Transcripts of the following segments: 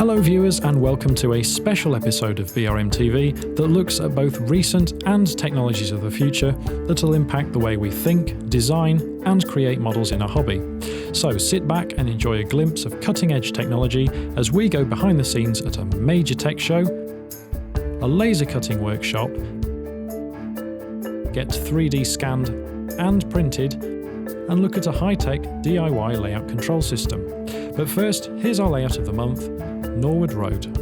Hello viewers and welcome to a special episode of BRM TV that looks at both recent and technologies of the future that will impact the way we think, design and create models in our hobby. So sit back and enjoy a glimpse of cutting-edge technology as we go behind the scenes at a major tech show, a laser cutting workshop, get 3D scanned and printed, and look at a high-tech DIY layout control system. But first, here's our layout of the month, Norwood Road.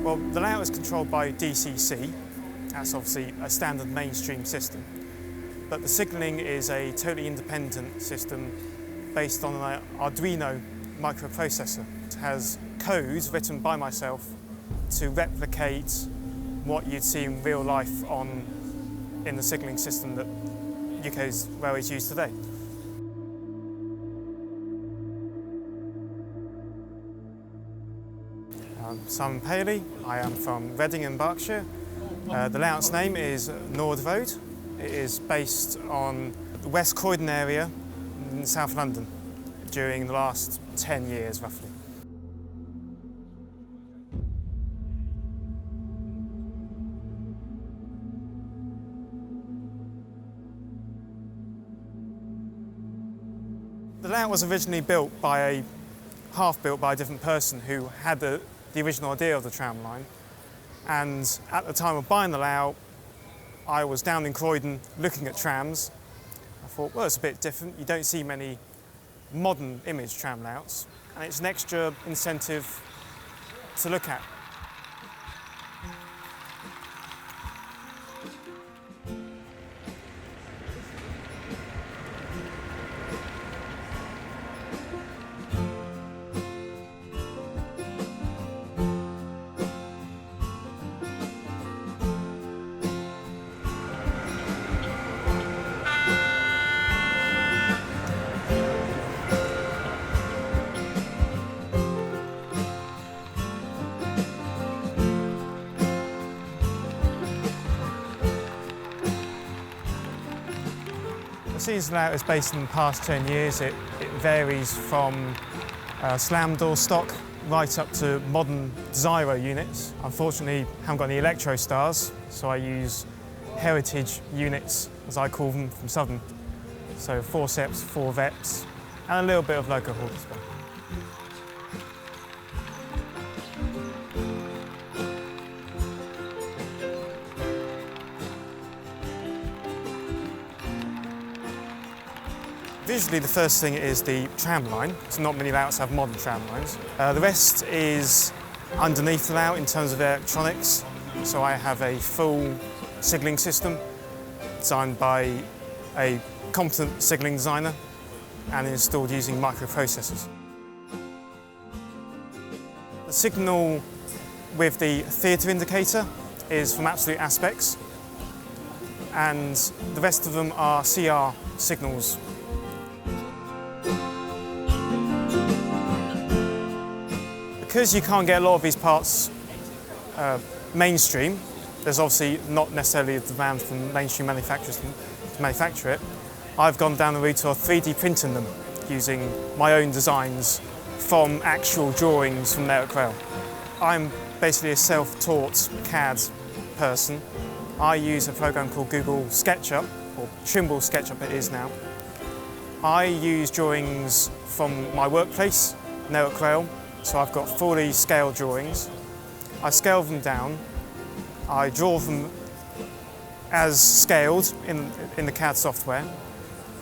Well, the layout is controlled by DCC. That's obviously a standard mainstream system. But the signalling is a totally independent system based on an Arduino microprocessor. It has code written by myself to replicate what you'd see in real life in the signalling system that UK's railways use today. Simon Paley. I am from Reading in Berkshire. The layout's name is Norwood Road. It is based on the West Croydon area in South London during the last 10 years roughly. The layout was originally half-built by a different person who had the original idea of the tram line, and at the time of buying the layout I was down in Croydon looking at trams. I thought, well, it's a bit different, you don't see many modern image tram layouts and it's an extra incentive to look at. The Siemens layout is based in the past 10 years. It varies from slam door stock right up to modern Zyro units. Unfortunately, I haven't got any Electro Stars, so I use heritage units, as I call them, from Southern. So forceps, 4 VEPs, and a little bit of loco haul as well. Visually, the first thing is the tram line. So not many layouts have modern tram lines. The rest is underneath the layout in terms of electronics. So I have a full signalling system designed by a competent signalling designer and installed using microprocessors. The signal with the theatre indicator is from Absolute Aspects, and the rest of them are CR signals. Because you can't get a lot of these parts mainstream, there's obviously not necessarily a demand from mainstream manufacturers to manufacture it. I've gone down the route of 3D printing them using my own designs from actual drawings from Network Rail. I'm basically a self-taught CAD person. I use a program called Google SketchUp, or Trimble SketchUp it is now. I use drawings from my workplace, Network Rail. So I've got fully scaled drawings. I scale them down. I draw them as scaled in the CAD software.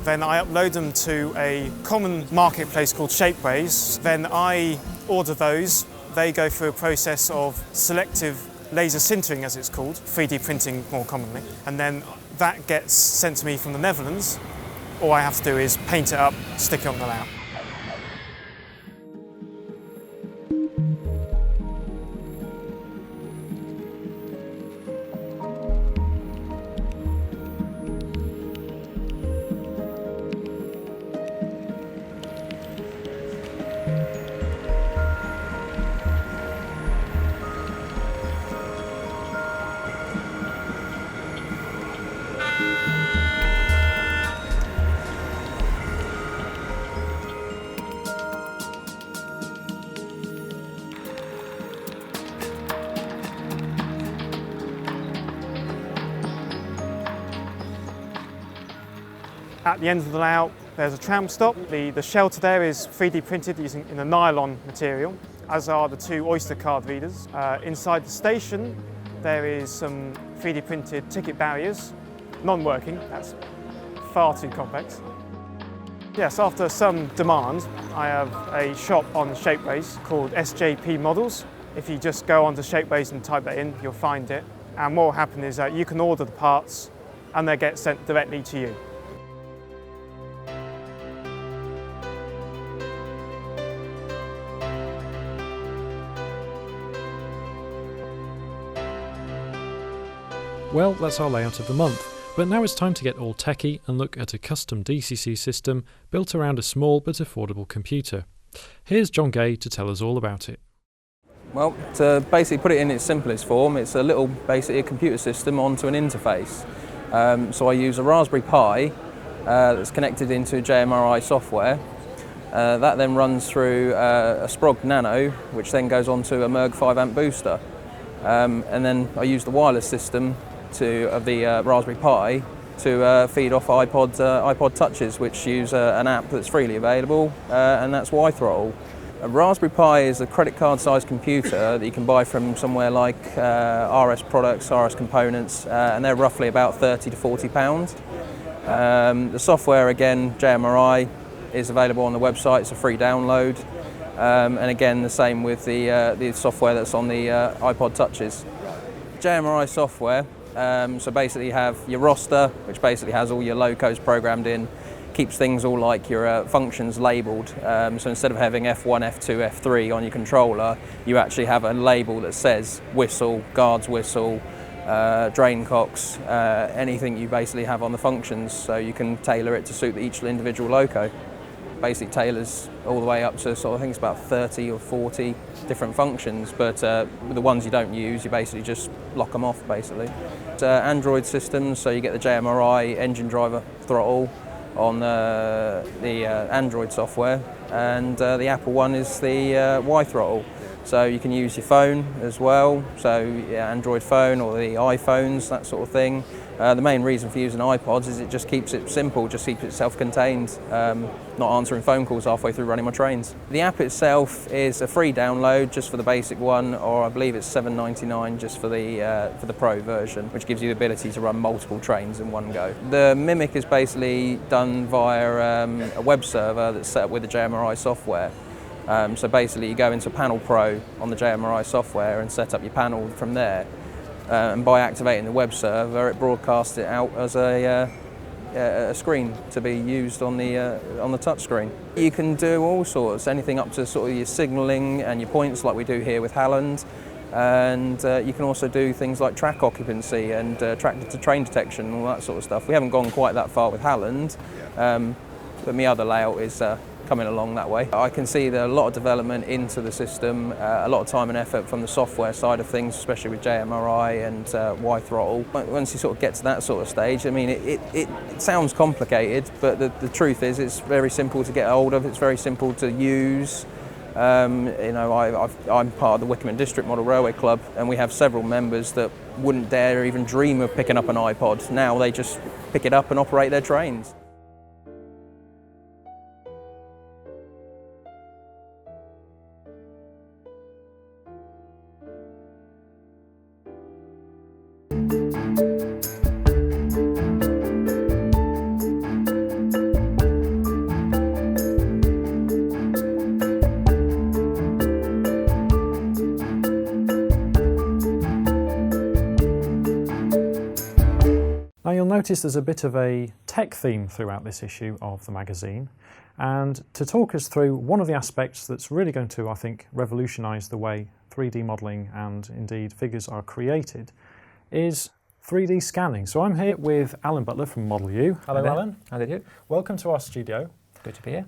Then I upload them to a common marketplace called Shapeways. Then I order those. They go through a process of selective laser sintering, as it's called, 3D printing more commonly. And then that gets sent to me from the Netherlands. All I have to do is paint it up, stick it on the layout. At the end of the layout, there's a tram stop. The shelter there is 3D printed using in a nylon material, as are the two Oyster card readers. Inside the station, there is some 3D printed ticket barriers, non-working. That's far too complex. Yes, after some demand, I have a shop on Shapeways called SJP Models. If you just go onto Shapeways and type that in, you'll find it. And what will happen is that you can order the parts and they get sent directly to you. Well, that's our layout of the month, but now it's time to get all techie and look at a custom DCC system built around a small but affordable computer. Here's John Gay to tell us all about it. Well, to basically put it in its simplest form, it's a little basically a computer system onto an interface. So I use a Raspberry Pi that's connected into JMRI software. That then runs through a Sprog Nano, which then goes onto a Merg 5 amp booster. And then I use the wireless system of the Raspberry Pi to feed off iPod Touches, which use an app that's freely available, and that's Y-Throttle. A Raspberry Pi is a credit card sized computer that you can buy from somewhere like RS Products, RS Components, and they're roughly about 30 to 40 pounds. The software, again, JMRI, is available on the website. It's a free download. And again, the same with the software that's on the iPod Touches. JMRI software, so basically you have your roster, which basically has all your locos programmed in, keeps things all like your functions labelled. So instead of having F1, F2, F3 on your controller, you actually have a label that says whistle, guards whistle, drain cocks, anything you basically have on the functions, so you can tailor it to suit each individual loco. Basically tailors all the way up to I think it's about 30 or 40 different functions, but with the ones you don't use, you basically just lock them off basically. It's Android systems, so you get the JMRI engine driver throttle on the Android software, and the Apple one is the Y-Throttle. So you can use your phone as well, so yeah, Android phone or the iPhones, that sort of thing. The main reason for using iPods is it just keeps it simple, just keeps it self-contained, not answering phone calls halfway through running my trains. The app itself is a free download just for the basic one, or I believe it's $7.99 just for the Pro version, which gives you the ability to run multiple trains in one go. The Mimic is basically done via a web server that's set up with the JMRI software. So basically you go into Panel Pro on the JMRI software and set up your panel from there. And by activating the web server, it broadcasts it out as a screen to be used on the touch screen. You can do all sorts, anything up to sort of your signalling and your points like we do here with Halland. And you can also do things like track occupancy and track-to-train detection and all that sort of stuff. We haven't gone quite that far with Halland, but my other layout is coming along that way. I can see there a lot of development into the system, a lot of time and effort from the software side of things, especially with JMRI and Y-Throttle. Once you sort of get to that sort of stage, I mean, it sounds complicated, but the truth is it's very simple to get hold of, it's very simple to use. You know, I'm part of the Wickham and District Model Railway Club, and we have several members that wouldn't dare even dream of picking up an iPod. Now they just pick it up and operate their trains. Now you'll notice there's a bit of a tech theme throughout this issue of the magazine, And to talk us through one of the aspects that's really going to, I think, revolutionise the way 3D modelling and indeed figures are created is 3D scanning. So I'm here with Alan Butler from Model U. Hello, Alan. How do you do? Welcome to our studio. Good to be here.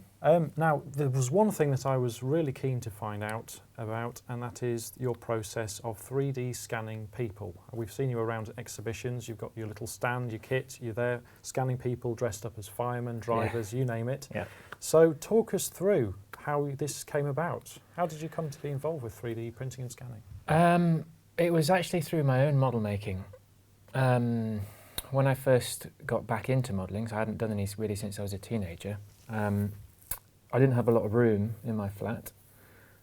Now, there was one thing that I was really keen to find out about, and that is your process of 3D scanning people. We've seen you around at exhibitions, you've got your little stand, your kit, you're there scanning people dressed up as firemen, drivers, you name it. Yeah. So talk us through how this came about. How did you come to be involved with 3D printing and scanning? It was actually through my own model making. When I first got back into modelling, so I hadn't done any really since I was a teenager, I didn't have a lot of room in my flat,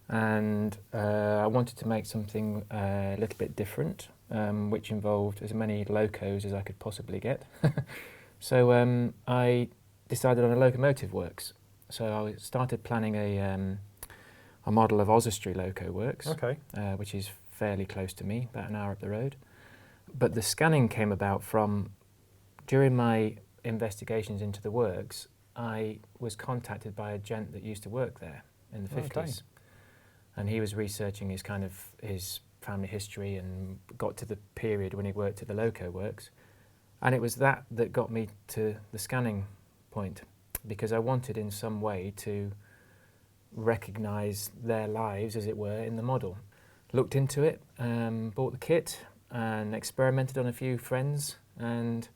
and I wanted to make something a little bit different, which involved as many locos as I could possibly get. So I decided on a locomotive works. So I started planning a model of Oswestry Loco Works, Okay. Which is fairly close to me, about an hour up the road. But the scanning came about from, during my investigations into the works, I was contacted by a gent that used to work there in the 50s. Okay. And he was researching his family history and got to the period when he worked at the Loco Works. And it was that got me to the scanning point, because I wanted in some way to recognise their lives, as it were, in the model. Looked into it, bought the kit and experimented on a few friends and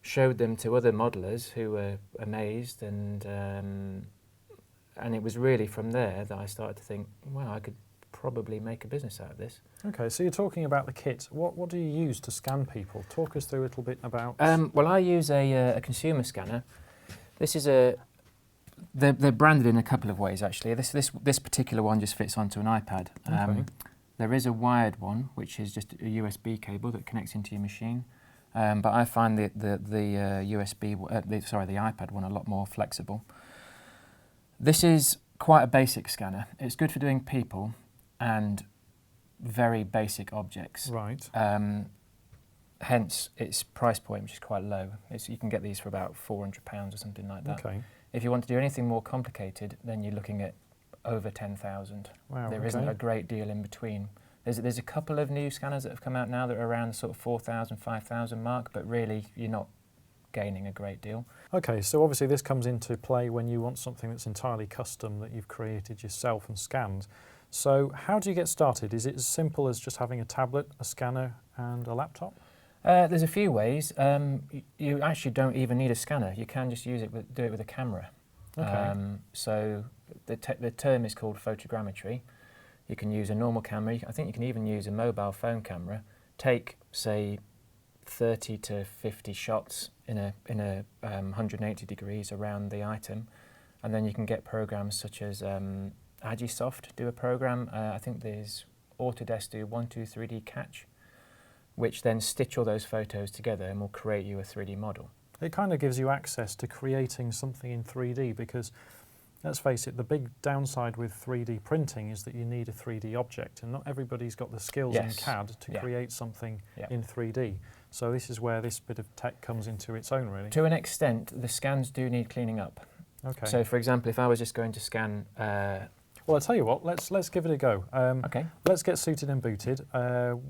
showed them to other modellers who were amazed, and it was really from there that I started to think, well, I could probably make a business out of this. Okay, so you're talking about the kit. What do you use to scan people? Talk us through a little bit about... Well, I use a consumer scanner. This is they're branded in a couple of ways, actually. This particular one just fits onto an iPad. Okay. There is a wired one, which is just a USB cable that connects into your machine. But I find the iPad one a lot more flexible. This is quite a basic scanner. It's good for doing people and very basic objects. Right. Hence its price point, which is quite low. You can get these for about £400 or something like that. Okay. If you want to do anything more complicated, then you're looking at over 10,000. Wow. There isn't a great deal in between. There's a couple of new scanners that have come out now that are around the sort of 4,000, 5,000 mark, but really you're not gaining a great deal. Okay, so obviously this comes into play when you want something that's entirely custom that you've created yourself and scanned. So how do you get started? Is it as simple as just having a tablet, a scanner and a laptop? There's a few ways. You actually don't even need a scanner. You can just do it with a camera. Okay. So the term is called photogrammetry. You can use a normal camera. I think you can even use a mobile phone camera. Take, say, 30 to 50 shots in a 180 degrees around the item, and then you can get programs such as Agisoft do a program. I think there's Autodesk do 123D Catch, which then stitch all those photos together and will create you a 3D model. It kind of gives you access to creating something in 3D because, let's face it, the big downside with 3D printing is that you need a 3D object, and not everybody's got the skills in CAD to create something in 3D. So this is where this bit of tech comes into its own, really. To an extent, the scans do need cleaning up. Okay. So, for example, if I was just going to scan... well, I'll tell you what, let's give it a go. Okay. Let's get suited and booted.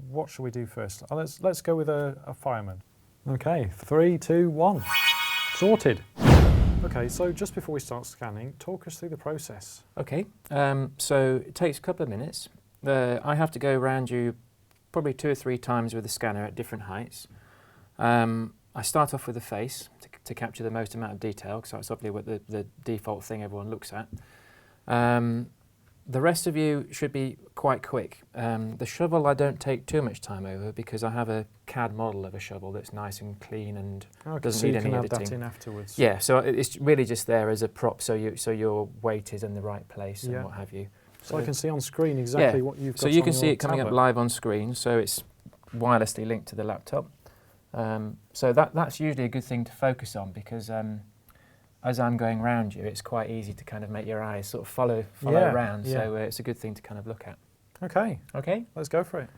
What shall we do first? Let's go with a fireman. Okay, 3, 2, 1. Sorted. Okay, so just before we start scanning, talk us through the process. Okay, so it takes a couple of minutes. I have to go around you probably 2 or 3 times with the scanner at different heights. I start off with the face to capture the most amount of detail, because that's obviously what the default thing everyone looks at. The rest of you should be quite quick. The shovel I don't take too much time over because I have a CAD model of a shovel that's nice and clean and doesn't need any editing. So you can add that in afterwards. Yeah, so it's really just there as a prop, so your weight is in the right place and what have you. So I can see on screen exactly what you've got. So you can see it coming tablet. up live on screen, so it's wirelessly linked to the laptop. So that's usually a good thing to focus on because as I'm going around you, it's quite easy to kind of make your eyes sort of follow around. Yeah. So it's a good thing to kind of look at. Okay. Okay. Let's go for it.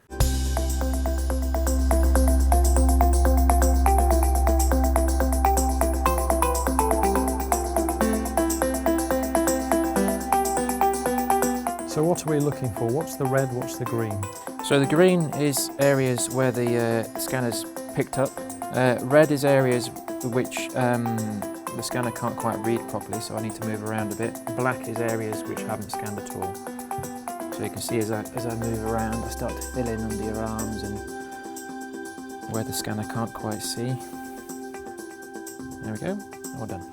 So what are we looking for? What's the red, what's the green? So the green is areas where the scanner's picked up. Red is areas which the scanner can't quite read properly, so I need to move around a bit. Black is areas which haven't scanned at all. So you can see as I move around, I start to fill in under your arms and where the scanner can't quite see. There we go, all done.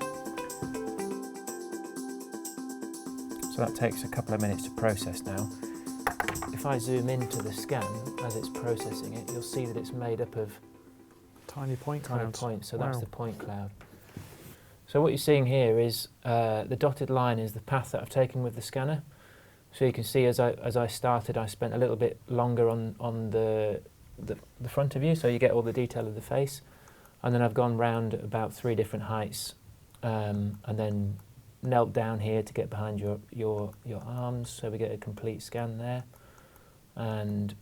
So that takes a couple of minutes to process now. If I zoom into the scan as it's processing it, you'll see that it's made up of Tiny point tiny clouds. points, so Wow. that's the point cloud. So what you're seeing here is the dotted line is the path that I've taken with the scanner. So you can see as I started, I spent a little bit longer on the front of you, so you get all the detail of the face. And then I've gone round about 3 different heights, and then knelt down here to get behind your arms, so we get a complete scan there. And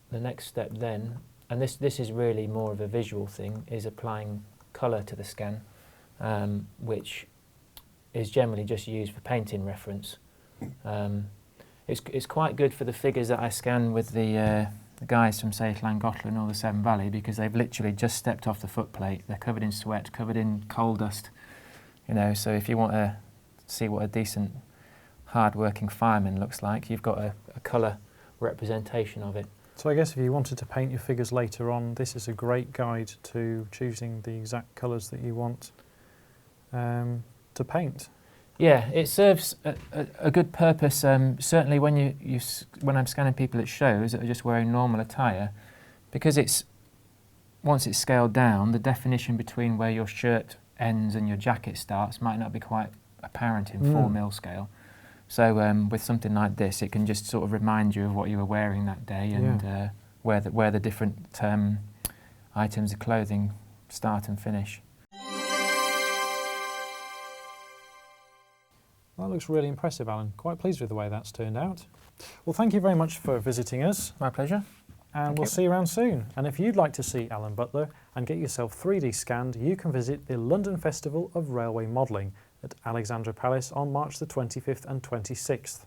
the next step then, and this is really more of a visual thing, is applying colour to the scan, which is generally just used for painting reference. It's quite good for the figures that I scan with the guys from, say, Llangollen or the Severn Valley, because they've literally just stepped off the footplate. They're covered in sweat, covered in coal dust, you know. So if you want to see what a decent, hard-working fireman looks like, you've got a colour representation of it. So I guess if you wanted to paint your figures later on, this is a great guide to choosing the exact colours that you want to paint. Yeah, it serves a good purpose. Certainly when when I'm scanning people at shows that are just wearing normal attire, because once it's scaled down, the definition between where your shirt ends and your jacket starts might not be quite apparent in 4mm scale. So with something like this, it can just sort of remind you of what you were wearing that day and where the different items of clothing start and finish. That looks really impressive, Alan. Quite pleased with the way that's turned out. Well, thank you very much for visiting us. My pleasure. And we'll see you around soon. And if you'd like to see Alan Butler and get yourself 3D scanned, you can visit the London Festival of Railway Modelling at Alexandra Palace on March the 25th and 26th.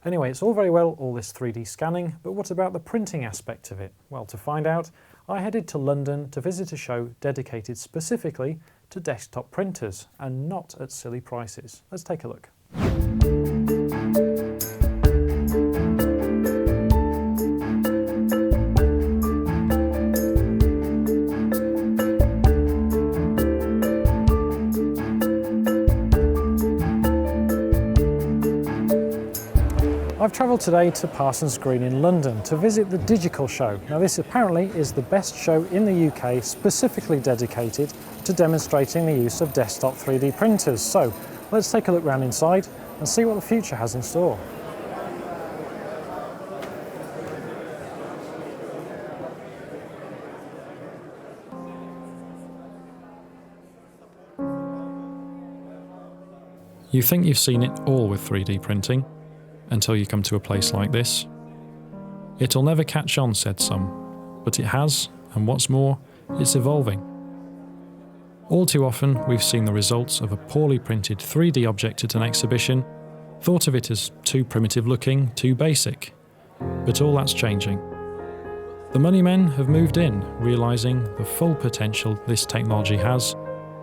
Anyway, it's all very well, all this 3D scanning, but what about the printing aspect of it? Well, to find out, I headed to London to visit a show dedicated specifically to desktop printers and not at silly prices. Let's take a look. I've travelled today to Parsons Green in London to visit the Digital Show. Now this apparently is the best show in the UK specifically dedicated to demonstrating the use of desktop 3D printers. So let's take a look round inside and see what the future has in store. You think you've seen it all with 3D printing, until you come to a place like this. It'll never catch on, said some, but it has, and what's more, it's evolving. All too often, we've seen the results of a poorly printed 3D object at an exhibition, thought of it as too primitive looking, too basic. But all that's changing. The money men have moved in, realising the full potential this technology has,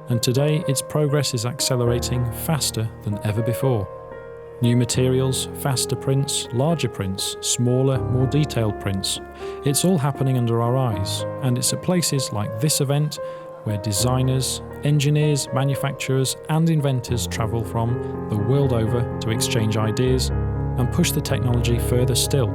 and today its progress is accelerating faster than ever before. New materials, faster prints, larger prints, smaller, more detailed prints. It's all happening under our eyes, and it's at places like this event where designers, engineers, manufacturers and inventors travel from the world over to exchange ideas and push the technology further still.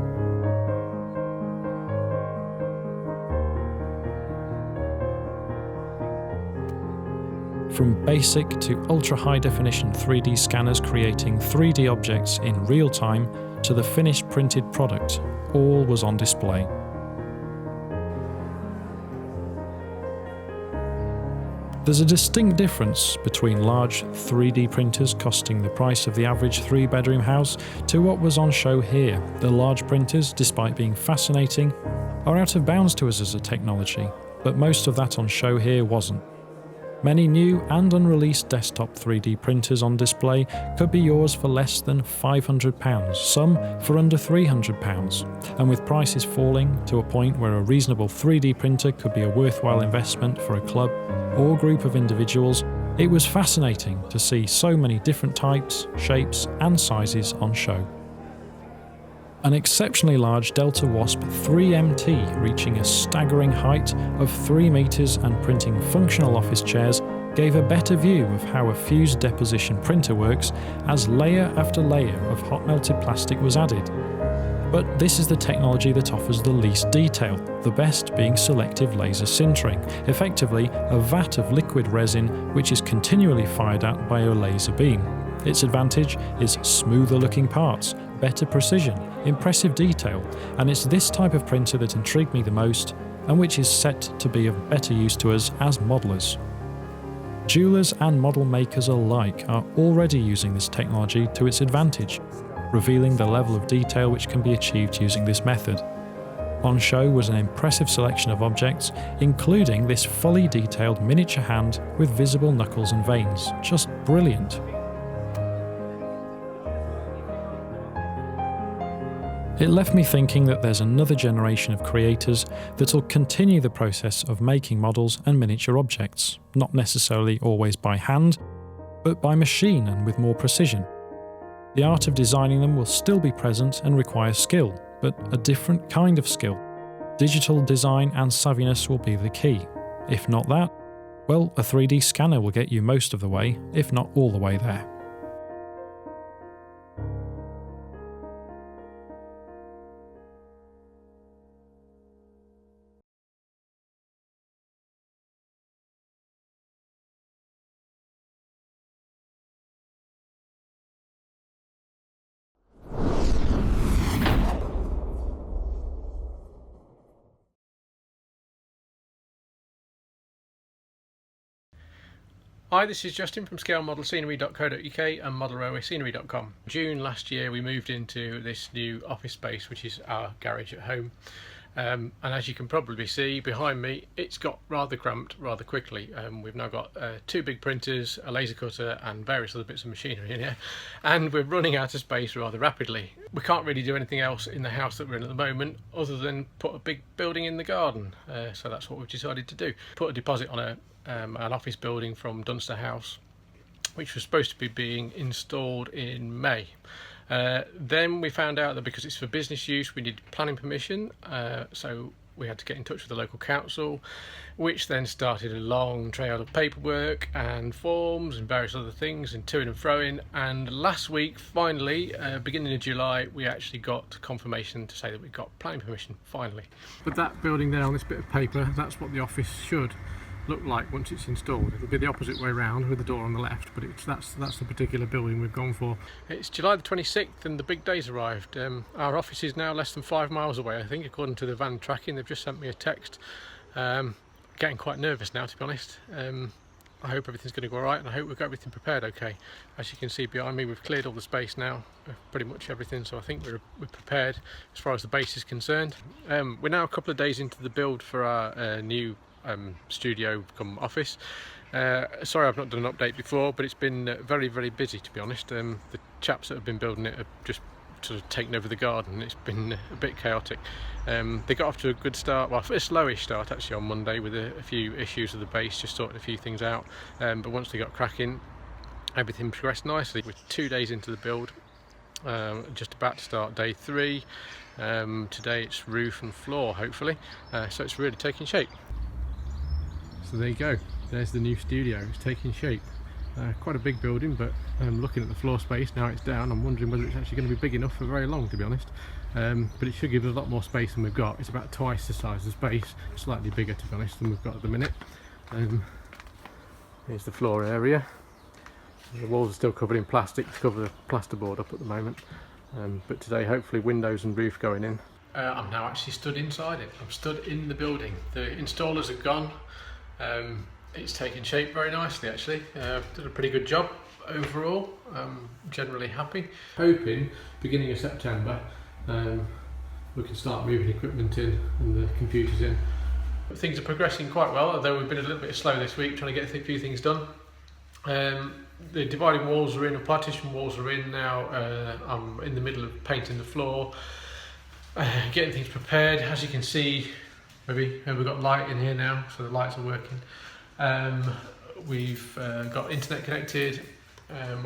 From basic to ultra-high definition 3D scanners creating 3D objects in real time to the finished printed product, all was on display. There's a distinct difference between large 3D printers costing the price of the average 3-bedroom house to what was on show here. The large printers, despite being fascinating, are out of bounds to us as a technology, but most of that on show here wasn't. Many new and unreleased desktop 3D printers on display could be yours for less than £500, some for under £300, and with prices falling to a point where a reasonable 3D printer could be a worthwhile investment for a club or group of individuals, it was fascinating to see so many different types, shapes and sizes on show. An exceptionally large Delta Wasp 3MT reaching a staggering height of 3 metres and printing functional office chairs gave a better view of how a fused deposition printer works as layer after layer of hot melted plastic was added. But this is the technology that offers the least detail, the best being selective laser sintering, effectively a vat of liquid resin which is continually fired at by a laser beam. Its advantage is smoother looking parts, better precision, impressive detail, and it's this type of printer that intrigued me the most and which is set to be of better use to us as modelers. Jewelers and model makers alike are already using this technology to its advantage, revealing the level of detail which can be achieved using this method. On show was an impressive selection of objects, including this fully detailed miniature hand with visible knuckles and veins. Just brilliant. It left me thinking that there's another generation of creators that'll continue the process of making models and miniature objects, not necessarily always by hand, but by machine and with more precision. The art of designing them will still be present and require skill, but a different kind of skill. Digital design and savviness will be the key. If not that, well, a 3D scanner will get you most of the way, if not all the way there. Hi, this is Justin from scalemodelScenery.co.uk and modelrailwayscenery.com. June last year we moved into this new office space, which is our garage at home. And as you can probably see behind me, it's got rather cramped rather quickly. We've now got 2 big printers, a laser cutter and various other bits of machinery in here, and we're running out of space rather rapidly. We can't really do anything else in the house that we're in at the moment other than put a big building in the garden, so that's what we've decided to do. Put a deposit on an office building from Dunster House, which was supposed to be being installed in May. Then we found out that because it's for business use we need planning permission, so we had to get in touch with the local council, which then started a long trail of paperwork and forms and various other things and to and fro-ing, and last week finally, beginning of July, we actually got confirmation to say that we got planning permission finally. But that building there on this bit of paper, that's what the office should look like once it's installed. It'll be the opposite way round with the door on the left, but that's the particular building we've gone for. It's July the 26th and the big day's arrived. Our office is now less than 5 miles away, I think, according to the van tracking. They've just sent me a text. Getting quite nervous now, to be honest. I hope everything's going to go all right, and I hope we've got everything prepared okay. As you can see behind me, we've cleared all the space now, pretty much everything, so I think we're prepared as far as the base is concerned. We're now a couple of days into the build for our new studio come office. Sorry I've not done an update before, but it's been very, very busy, to be honest. The chaps that have been building it have just sort of taken over the garden. It's been a bit chaotic. They got off to a good start, well, a slowish start actually on Monday with a few issues with the base, just sorting a few things out, but once they got cracking, everything progressed nicely. We're 2 days into the build, just about to start day 3. Today it's roof and floor, hopefully, so it's really taking shape. So there you go, there's the new studio. It's taking shape. Quite a big building, but looking at the floor space now it's down, I'm wondering whether it's actually going to be big enough for very long, to be honest. But it should give us a lot more space than we've got. It's about twice the size of space, slightly bigger, to be honest, than we've got at the minute. Here's the floor area. The walls are still covered in plastic to cover the plasterboard up at the moment, but today hopefully windows and roof going in. I'm now actually stood inside it. I'm stood in the building. The installers are gone. It's taken shape very nicely, actually. Did a pretty good job overall. I'm generally happy. Hoping beginning of September we can start moving equipment in and the computers in, Things are progressing quite well, although we've been a little bit slow this week trying to get a few things done. The dividing walls are in, the partition walls are in now. I'm in the middle of painting the floor, getting things prepared. As you can see, maybe we've got light in here now, so the lights are working. We've got internet connected,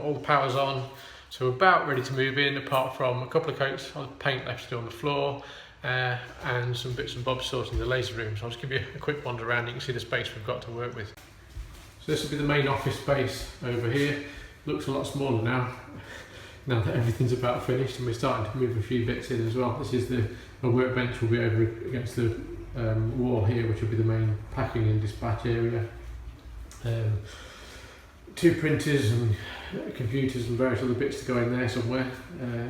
all the power's on, so we're about ready to move in, apart from a couple of coats of paint left still on the floor, and some bits and bobs sorting the laser room. So I'll just give you a quick wander around. You can see the space we've got to work with. So this will be the main office space over here. Looks a lot smaller now that everything's about finished, and we're starting to move a few bits in as well. This is the workbench will be over against the wall here, which will be the main packing and dispatch area. 2 printers and computers and various other bits to go in there somewhere.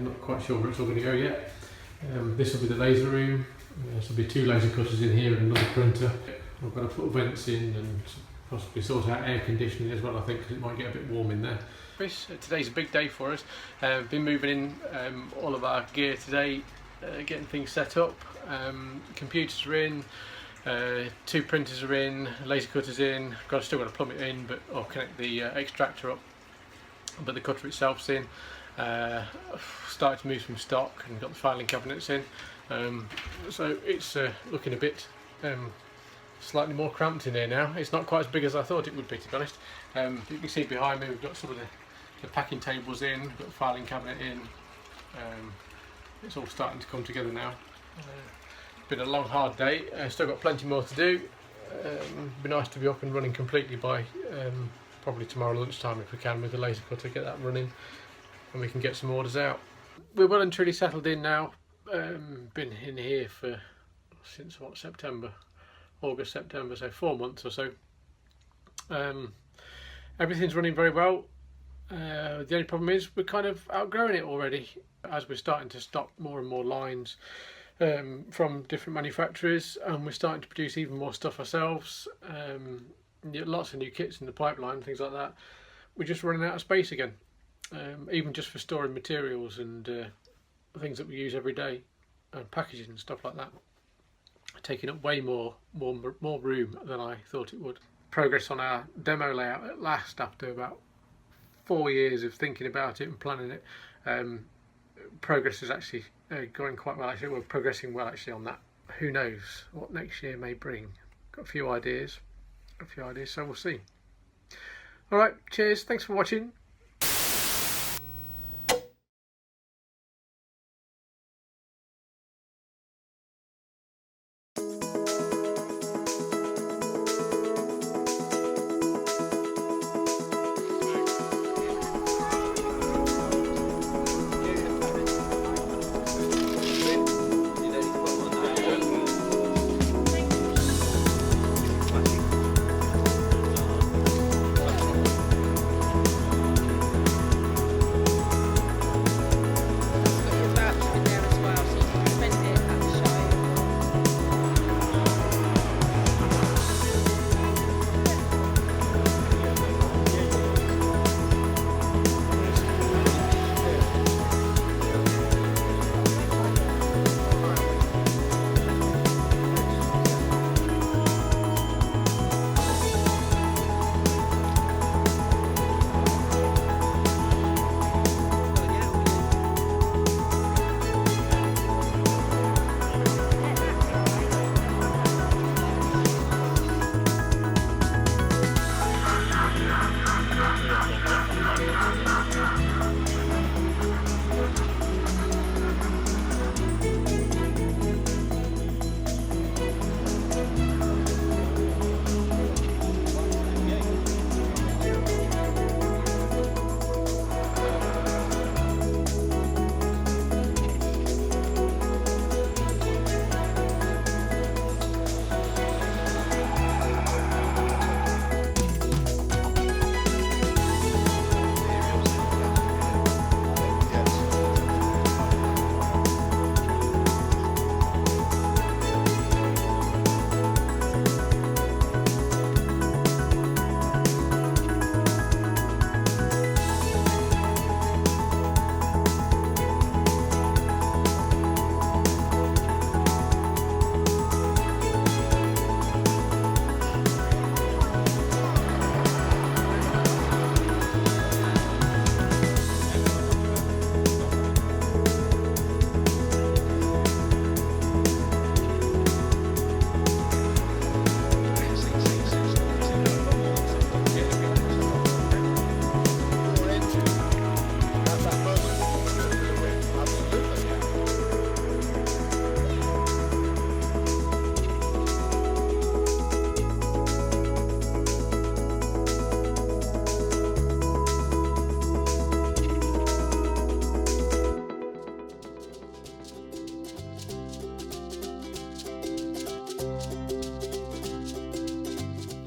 Not quite sure where it's all going to go yet. This will be the laser room. This will be 2 laser cutters in here and another printer. I've got to put vents in and possibly sort out air conditioning as well, I think, because it might get a bit warm in there. Today's a big day for us. Been moving in all of our gear today, getting things set up. Computers are in, 2 printers are in, laser cutters in. Still got to plumb it in, or connect the extractor up. But the cutter itself's in. Started to move some stock and got the filing cabinets in. So it's looking a bit slightly more cramped in here now. It's not quite as big as I thought it would be, to be honest. You can see behind me we've got some of the packing tables in, we've got the filing cabinet in. It's all starting to come together now. It's been a long, hard day. Still got plenty more to do. It'd be nice to be up and running completely by probably tomorrow lunchtime if we can, with the laser cutter, get that running and we can get some orders out. We're well and truly settled in now. Been in here since September, August, September, so 4 months or so. Everything's running very well. The only problem is we're kind of outgrowing it already, as we're starting to stock more and more lines from different manufacturers, and we're starting to produce even more stuff ourselves. Lots of new kits in the pipeline, things like that. We're just running out of space again, even just for storing materials and things that we use every day, and packaging and stuff like that, taking up way more room than I thought it would. Progress on our demo layout at last, after about 4 years of thinking about it and planning it. Progress is actually going quite well. Actually, we're progressing well actually on that. Who knows what next year may bring? Got a few ideas, so we'll see. All right, cheers. Thanks for watching.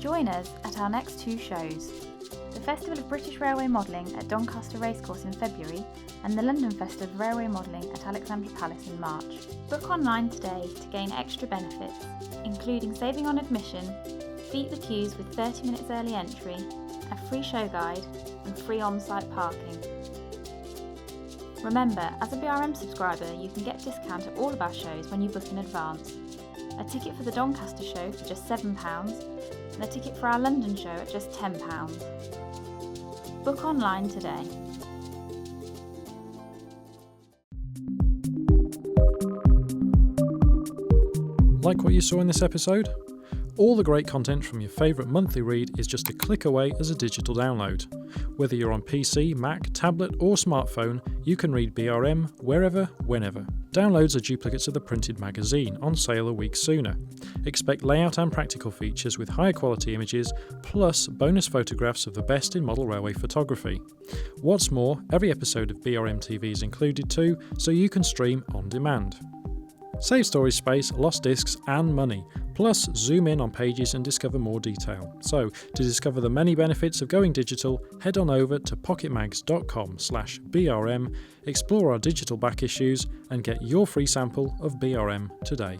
Join us at our next 2 shows, the Festival of British Railway Modelling at Doncaster Racecourse in February and the London Festival of Railway Modelling at Alexandra Palace in March. Book online today to gain extra benefits, including saving on admission, beat the queues with 30 minutes early entry, a free show guide and free on-site parking. Remember, as a BRM subscriber, you can get a discount at all of our shows when you book in advance. A ticket for the Doncaster show for just £7 and a ticket for our London show at just £10. Book online today. Like what you saw in this episode? All the great content from your favourite monthly read is just a click away as a digital download. Whether you're on PC, Mac, tablet or smartphone, you can read BRM wherever, whenever. Downloads are duplicates of the printed magazine, on sale a week sooner. Expect layout and practical features with higher quality images, plus bonus photographs of the best in model railway photography. What's more, every episode of BRM TV is included too, so you can stream on demand. Save storage space, lost discs and money, plus zoom in on pages and discover more detail. So, to discover the many benefits of going digital, head on over to pocketmags.com/BRM, explore our digital back issues and get your free sample of BRM today.